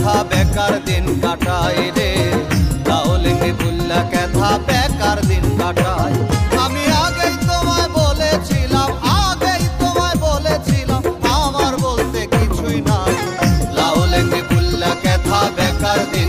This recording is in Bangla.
ক্যাথা বেকার দিন কাটাই রে, লাউলিঙ্গি বুল্লা ক্যাথা বেকার দিন কাটাই। আমি আগেই তোমায় বলেছিলাম, আগেই তোমায় বলেছিলাম, আমার বলতে কিছুই নাই। লাউলিঙ্গি বুল্লা ক্যাথা বেকার দিন